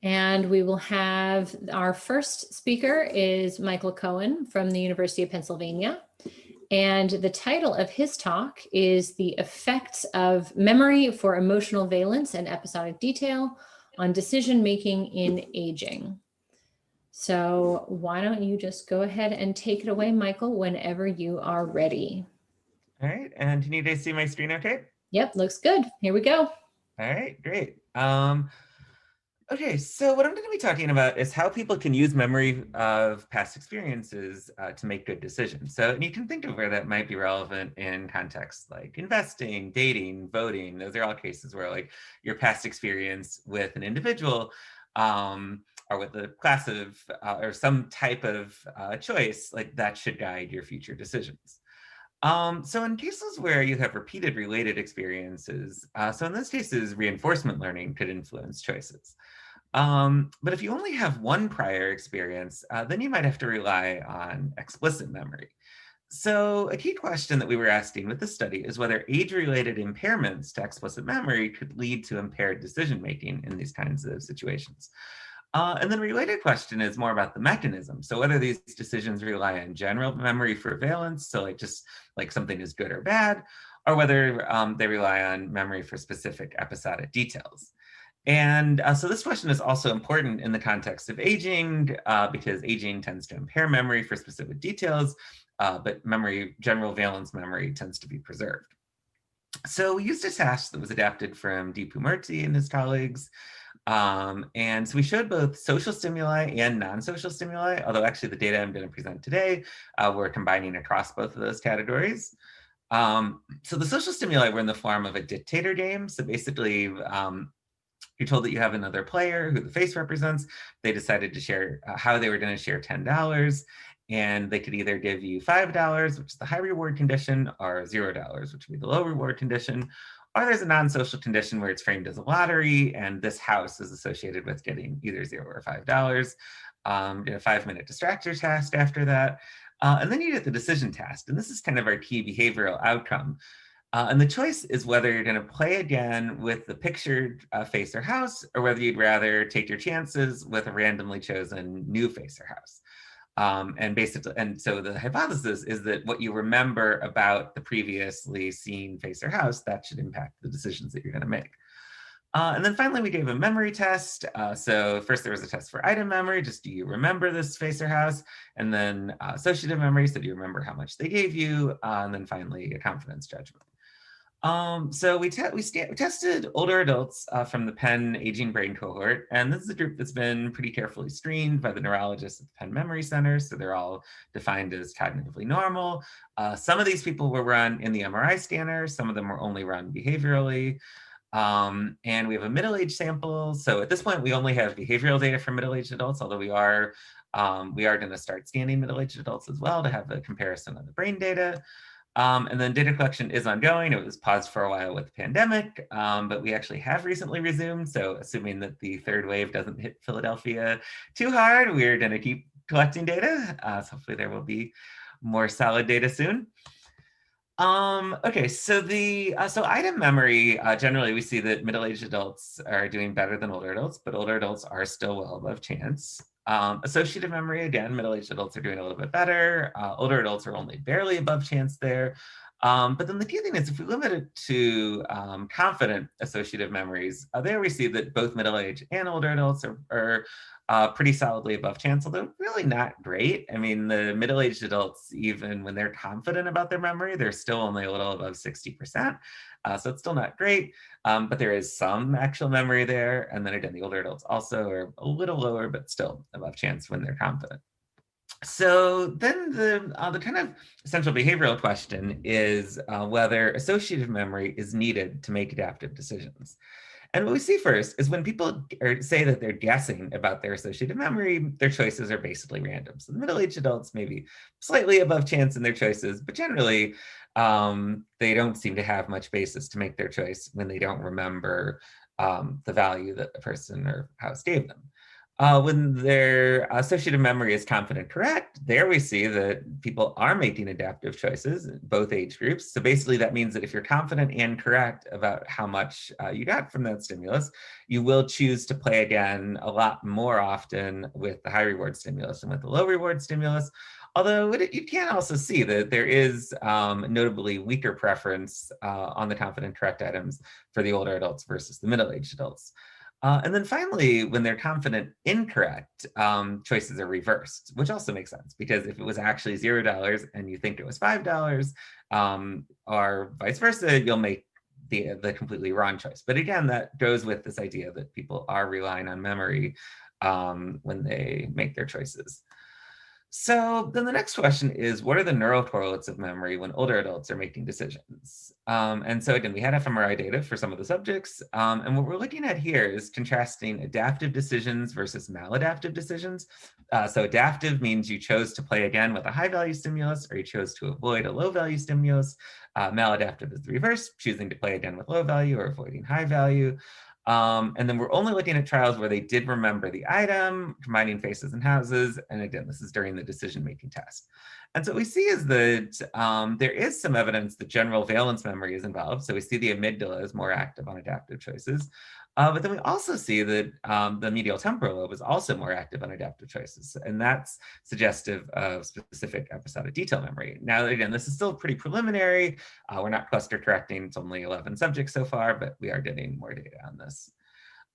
And we will have our first speaker is Michael Cohen from the University of Pennsylvania. And the title of his talk is The Effects of Memory for Emotional Valence and Episodic Detail on Decision-Making in Aging. So why don't you just go ahead and take it away, Michael, whenever you are ready. All right, and can you guys see my screen okay? Yep, looks good. Here we go. All right, great. Okay, so what I'm going to be talking about is how people can use memory of past experiences to make good decisions. So, and you can think of where that might be relevant in contexts like investing, dating, voting. Those are all cases where like your past experience with an individual or with a class of or some type of choice, like that should guide your future decisions. So in cases where you have repeated related experiences, so in those cases, reinforcement learning could influence choices. But if you only have one prior experience, then you might have to rely on explicit memory. So a key question that we were asking with this study is whether age-related impairments to explicit memory could lead to impaired decision-making in these kinds of situations. And then a related question is more about the mechanism. So whether these decisions rely on general memory for valence, so like just like something is good or bad, or whether they rely on memory for specific episodic details. And so this question is also important in the context of aging because aging tends to impair memory for specific details, but memory, general valence memory tends to be preserved. So we used a task that was adapted from Deepu Murthy and his colleagues. And so we showed both social stimuli and non-social stimuli, although actually the data I'm going to present today, we're combining across both of those categories. So the social stimuli were in the form of a dictator game. So basically, you're told that you have another player who the face represents. They decided to share how they were going to share $10. And they could either give you $5, which is the high reward condition, or $0, which would be the low reward condition. Or there's a non-social condition where it's framed as a lottery, and this house is associated with getting either $0 or $5. Did a 5-minute distractor task after that. And then you get the decision task. And this is kind of our key behavioral outcome. And the choice is whether you're going to play again with the pictured face or house, or whether you'd rather take your chances with a randomly chosen new face or house. And basically, and so the hypothesis is that what you remember about the previously seen face or house, that should impact the decisions that you're going to make. And then finally, we gave a memory test. So first there was a test for item memory, just do you remember this face or house? And then associative memory, so do you remember how much they gave you? And then finally, a confidence judgment. So we tested older adults from the Penn Aging Brain Cohort, and this is a group that's been pretty carefully screened by the neurologists at the Penn Memory Center, so they're all defined as cognitively normal. Some of these people were run in the MRI scanner, some of them were only run behaviorally. And we have a middle-aged sample. So at this point, we only have behavioral data for middle-aged adults, although we are going to start scanning middle-aged adults as well to have a comparison of the brain data. And then data collection is ongoing. It was paused for a while with the pandemic, but we actually have recently resumed. So assuming that the third wave doesn't hit Philadelphia too hard, we're going to keep collecting data. So hopefully there will be more solid data soon. Okay, so so item memory, generally we see that middle-aged adults are doing better than older adults, but older adults are still well above chance. Associative memory, again, middle-aged adults are doing a little bit better. Older adults are only barely above chance there. But then the key thing is if we limit it to confident associative memories, there we see that both middle-aged and older adults are pretty solidly above chance, although really not great. I mean, the middle-aged adults, even when they're confident about their memory, they're still only a little above 60%. So it's still not great, but there is some actual memory there. And then again, the older adults also are a little lower, but still above chance when they're confident. So then the kind of central behavioral question is whether associative memory is needed to make adaptive decisions. And what we see first is when people say that they're guessing about their associative memory, their choices are basically random. So the middle-aged adults maybe slightly above chance in their choices, but generally they don't seem to have much basis to make their choice when they don't remember the value that the person or house gave them. When their associative memory is confident correct, there we see that people are making adaptive choices in both age groups. So basically that means that if you're confident and correct about how much you got from that stimulus, you will choose to play again a lot more often with the high reward stimulus than with the low reward stimulus. Although you can also see that there is notably weaker preference on the confident correct items for the older adults versus the middle-aged adults. And then finally, when they're confident incorrect, choices are reversed, which also makes sense because if it was actually $0 and you think it was $5, or vice versa, you'll make the completely wrong choice. But again, that goes with this idea that people are relying on memory when they make their choices. So then the next question is, what are the neural correlates of memory when older adults are making decisions? And so again, we had fMRI data for some of the subjects. And what we're looking at here is contrasting adaptive decisions versus maladaptive decisions. So adaptive means you chose to play again with a high value stimulus, or you chose to avoid a low value stimulus. Maladaptive is the reverse, choosing to play again with low value or avoiding high value. And then we're only looking at trials where they did remember the item, combining faces and houses. And again, this is during the decision-making test. And so what we see is that there is some evidence that general valence memory is involved. So we see the amygdala is more active on adaptive choices. But then we also see that the medial temporal lobe is also more active on adaptive choices. And that's suggestive of specific episodic detail memory. Now, again, this is still pretty preliminary. We're not cluster correcting. It's only 11 subjects so far, but we are getting more data on this.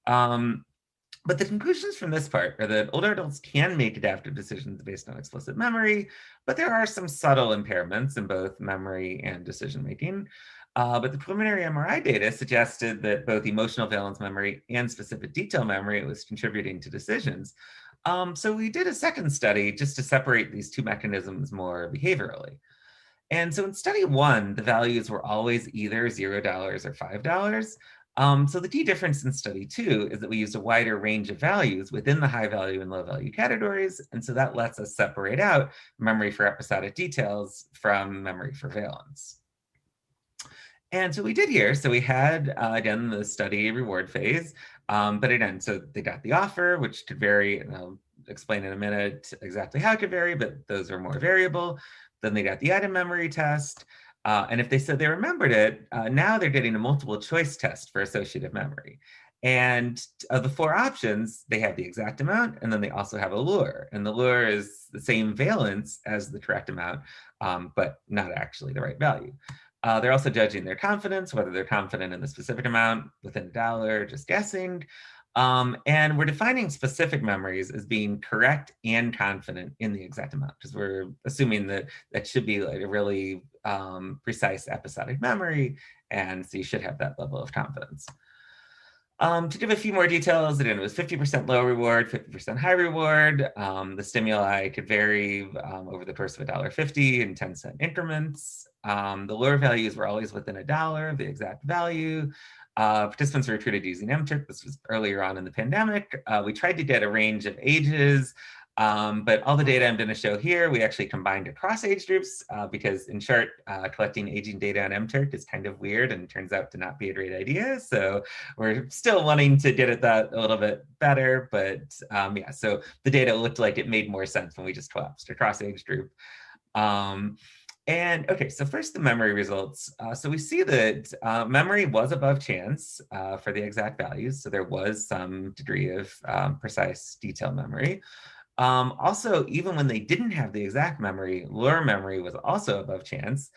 But the conclusions from this part are that older adults can make adaptive decisions based on explicit memory, but there are some subtle impairments in both memory and decision-making. But the preliminary MRI data suggested that both emotional valence memory and specific detail memory was contributing to decisions. So we did a second study just to separate these two mechanisms more behaviorally. And so in study one, the values were always either $0 or $5. So the key difference in study two is that we used a wider range of values within the high value and low value categories. And so that lets us separate out memory for episodic details from memory for valence. And so we did here, so we had, again, the study reward phase, but again, so they got the offer, which could vary, and I'll explain in a minute exactly how it could vary, but those are more variable. Then they got the item memory test. And if they said they remembered it, now they're getting a multiple choice test for associative memory. And of the four options, they have the exact amount, and then they also have a lure. And the lure is the same valence as the correct amount, but not actually the right value. They're also judging their confidence, whether they're confident in the specific amount within $1, just guessing. And we're defining specific memories as being correct and confident in the exact amount, because we're assuming that that should be like a really precise episodic memory, and so you should have that level of confidence. To give a few more details, again, it was 50% low reward, 50% high reward. The stimuli could vary over the course of $1.50 in 10-cent increments. The lure values were always within $1, the exact value. Participants were recruited using MTurk. This was earlier on in the pandemic. We tried to get a range of ages, but all the data I'm going to show here, we actually combined across age groups because in short, collecting aging data on MTurk is kind of weird and turns out to not be a great idea. So we're still wanting to get at that a little bit better, but yeah, so the data looked like it made more sense when we just collapsed across age group. And okay, so first the memory results. So we see that memory was above chance for the exact values. So there was some degree of precise detail memory. Also, even when they didn't have the exact memory, lure memory was also above chance.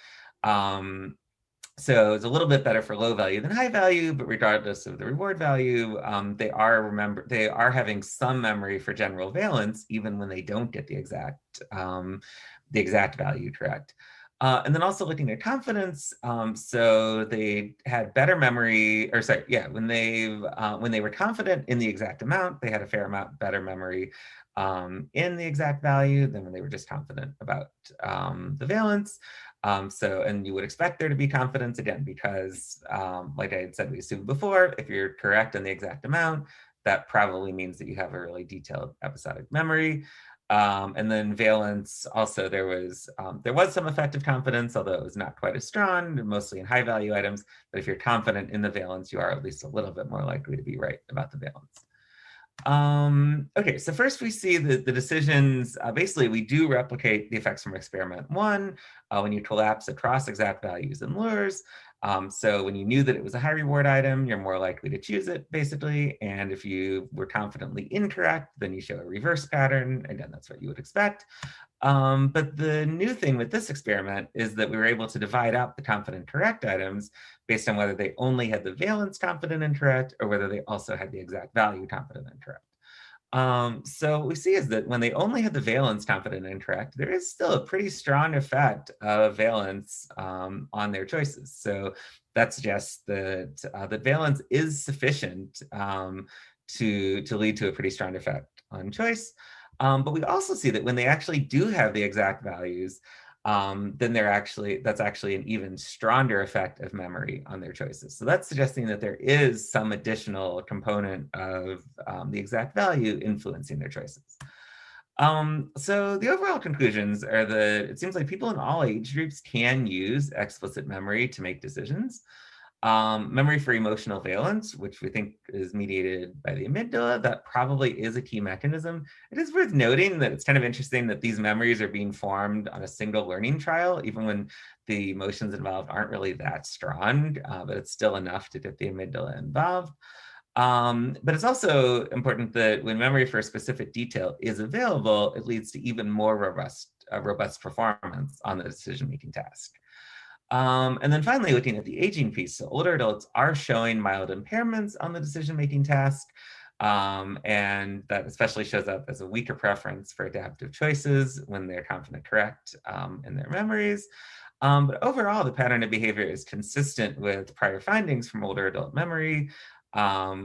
So it's a little bit better for low value than high value, but regardless of the reward value, they are having some memory for general valence, even when they don't get the exact value correct. And then also looking at confidence, so they had better memory, or sorry, yeah, when they were confident in the exact amount, they had a fair amount better memory in the exact value than when they were just confident about the valence. And you would expect there to be confidence again, because like I had said, we assumed before, if you're correct on the exact amount, that probably means that you have a really detailed episodic memory. And then valence, also there was some effective confidence, although it was not quite as strong, mostly in high value items. But if you're confident in the valence, you are at least a little bit more likely to be right about the valence. Okay, so first we see that the decisions, basically we do replicate the effects from experiment one when you collapse across exact values and lures. So when you knew that it was a high reward item, you're more likely to choose it, basically. And if you were confidently incorrect, then you show a reverse pattern. Again, that's what you would expect. But the new thing with this experiment is that we were able to divide up the confident correct items based on whether they only had the valence confident incorrect or whether they also had the exact value confident incorrect. So what we see is that when they only had the valence confident incorrect, there is still a pretty strong effect of valence on their choices. So that suggests that that valence is sufficient to lead to a pretty strong effect on choice. But we also see that when they actually do have the exact values, then that's actually an even stronger effect of memory on their choices. So that's suggesting that there is some additional component of the exact value influencing their choices. So the overall conclusions are that it seems like people in all age groups can use explicit memory to make decisions. Memory for emotional valence, which we think is mediated by the amygdala, that probably is a key mechanism. It is worth noting that it's kind of interesting that these memories are being formed on a single learning trial, even when the emotions involved aren't really that strong, but it's still enough to get the amygdala involved. But it's also important that when memory for a specific detail is available, it leads to even more robust performance on the decision-making task. And then finally, looking at the aging piece, so older adults are showing mild impairments on the decision-making task, and that especially shows up as a weaker preference for adaptive choices when they're confident correct in their memories. But overall, the pattern of behavior is consistent with prior findings from older adult memory,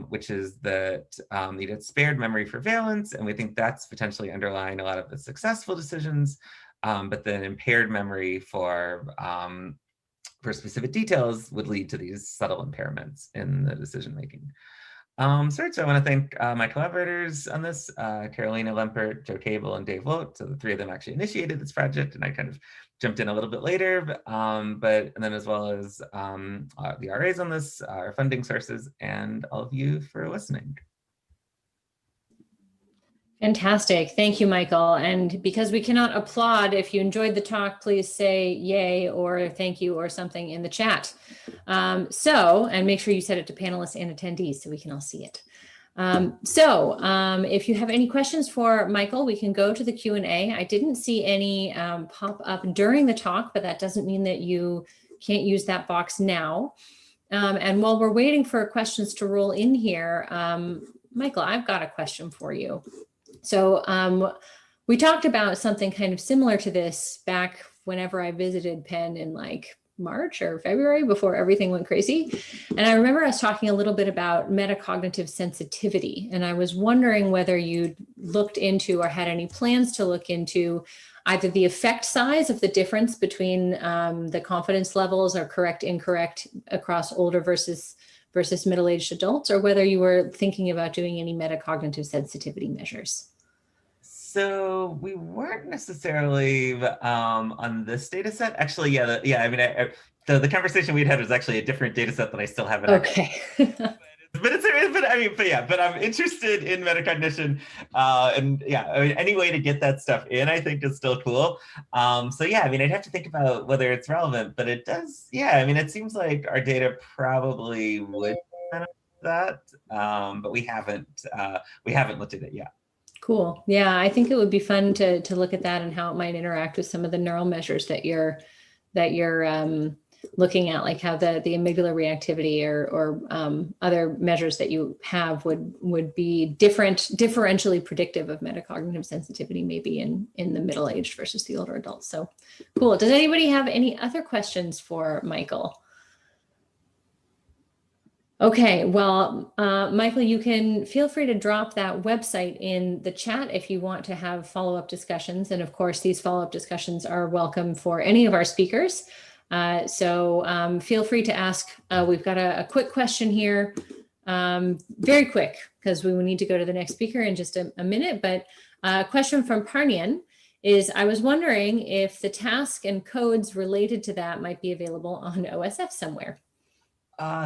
which is that you get spared memory for valence, and we think that's potentially underlying a lot of the successful decisions, but then impaired memory for specific details would lead to these subtle impairments in the decision making. So I want to thank my collaborators on this, Carolina Lempert, Joe Cable, and Dave Vogt. So the three of them actually initiated this project, and I kind of jumped in a little bit later, and then as well as the RAs on this, our funding sources, and all of you for listening. Fantastic. Thank you, Michael. And because we cannot applaud, if you enjoyed the talk, please say yay or thank you or something in the chat. And make sure you set it to panelists and attendees so we can all see it. If you have any questions for Michael, we can go to the Q&A. I didn't see any pop up during the talk, but that doesn't mean that you can't use that box now. And while we're waiting for questions to roll in here, Michael, I've got a question for you. So we talked about something kind of similar to this back whenever I visited Penn in like March or February before everything went crazy. And I remember us talking a little bit about metacognitive sensitivity. And I was wondering whether you looked into or had any plans to look into either the effect size of the difference between the confidence levels or correct, incorrect across older versus middle-aged adults, or whether you were thinking about doing any metacognitive sensitivity measures. So we weren't necessarily on this data set. Actually, the conversation we'd had was actually a different data set that I still haven't. Okay. But I'm interested in metacognition, any way to get that stuff in, I think is still cool. I'd have to think about whether it's relevant, but it does. It seems like our data probably would that, but we haven't looked at it yet. Cool. Yeah, I think it would be fun to look at that and how it might interact with some of the neural measures that you're looking at, like how the amygdala reactivity or other measures that you have would be differentially predictive of metacognitive sensitivity, maybe in the middle-aged versus the older adults. So cool. Does anybody have any other questions for Michael? Okay, well, Michael, you can feel free to drop that website in the chat if you want to have follow-up discussions. And of course, these follow-up discussions are welcome for any of our speakers. So feel free to ask. We've got a quick question here, very quick, because we will need to go to the next speaker in just a minute. But a question from Parnian is, I was wondering if the task and codes related to that might be available on OSF somewhere.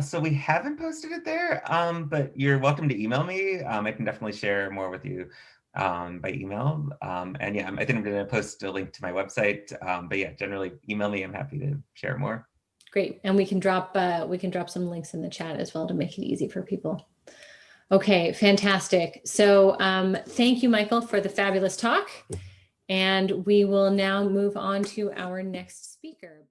So we haven't posted it there, but you're welcome to email me. I can definitely share more with you by email. And yeah, I think I'm going to post a link to my website. But yeah, generally email me. I'm happy to share more. Great. And we can drop some links in the chat as well to make it easy for people. Okay, fantastic. So thank you, Michael, for the fabulous talk. And we will now move on to our next speaker.